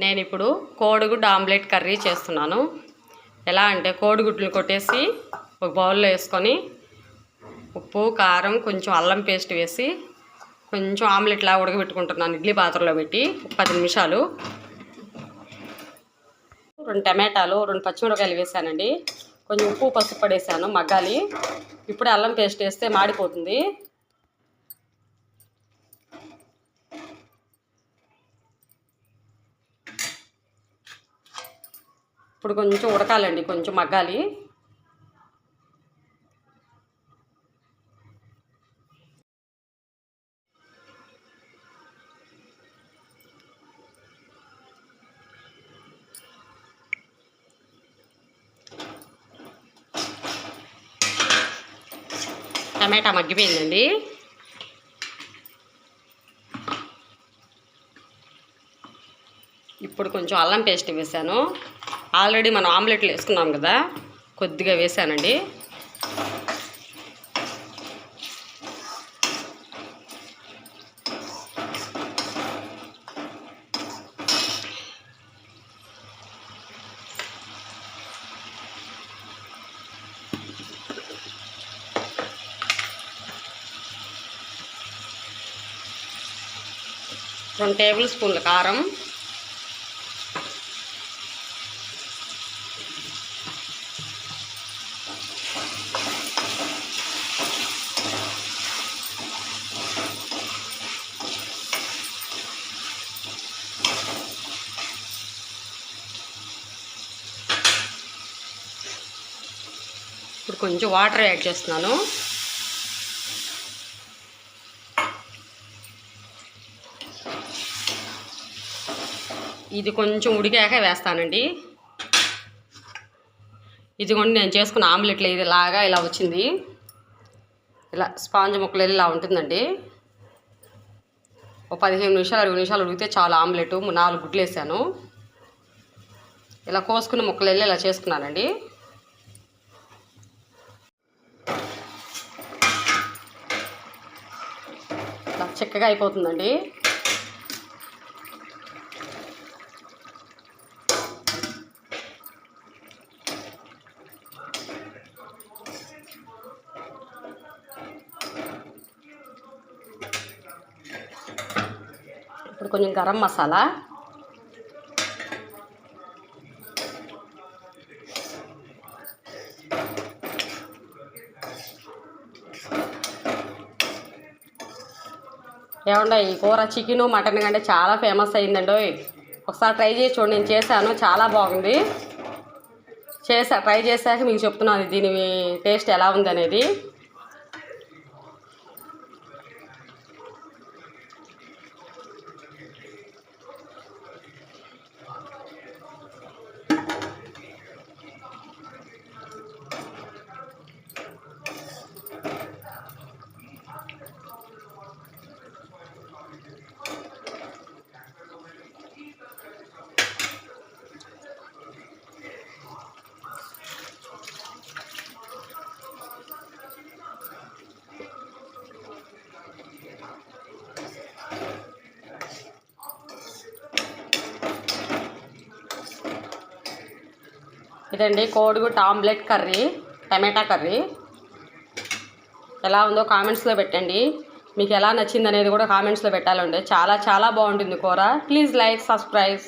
నేను ఇప్పుడు కోడిగుడ్డు ఆమ్లెట్ కర్రీ చేస్తున్నాను. ఎలా అంటే కోడిగుడ్లు కొట్టేసి ఒక బౌల్లో వేసుకొని ఉప్పు, కారం, కొంచెం అల్లం పేస్ట్ వేసి కొంచెం ఆమ్లెట్లా ఉడకబెట్టుకుంటున్నాను. ఇడ్లీ పాత్రలో పెట్టి 10 నిమిషాలు. 2 టమాటాలు, 2 పచ్చిమిరపకాయలు వేసానండి. కొంచెం ఉప్పు, పసుపు పడేసాను, మగ్గాలి. ఇప్పుడే అల్లం పేస్ట్ వేస్తే మాడిపోతుంది. ఇప్పుడు కొంచెం ఉడకాలండి, కొంచెం మగ్గాలి. టమాటా మగ్గిపోయిందండి. ఇప్పుడు కొంచెం అల్లం పేస్ట్ వేసాను. ఆల్రెడీ మనం ఆమ్లెట్లు వేసుకున్నాం కదా, కొద్దిగా వేసానండి. రెండు టేబుల్ స్పూన్ల కారం, ఇప్పుడు కొంచెం వాటర్ యాడ్ చేస్తున్నాను. ఇది కొంచెం ఉడికాక వేస్తానండి. ఇదిగోండి నేను చేసుకున్న ఆమ్లెట్లు ఇదిలాగా ఇలా వచ్చింది. ఇలా స్పాంజ్ ముక్కలు ఇలా ఉంటుందండి. ఒక 15 నిమిషాలు 20 నిమిషాలు ఉడికితే చాలా ఆమ్లెట్. 4 గుడ్లు వేసాను. ఇలా కోసుకున్న ముక్కలు ఇలా చేసుకున్నానండి. ఇలా చిక్కగా అయిపోతుందండి. ఇప్పుడు కొంచెం గరం మసాలా, ఏమండో ఈ కూర చికెను మటన్ కంటే చాలా ఫేమస్ అయిందండి. ఒకసారి ట్రై చేసి చూడండి. నేను చేశాను, చాలా బాగుంది. ట్రై చేశాక మీకు చెప్తున్నాను దీని టేస్ట్ ఎలా ఉంది అనేది. ఇదండి కోడిగుడ్డు ఆమ్లెట్ కర్రీ, టమాటా కర్రీ. ఎలా ఉందో కామెంట్స్లో పెట్టండి. మీకు ఎలా నచ్చింది అనేది కూడా కామెంట్స్లో పెట్టాలండి. చాలా చాలా బాగుంటుంది కూర. Please like, subscribe.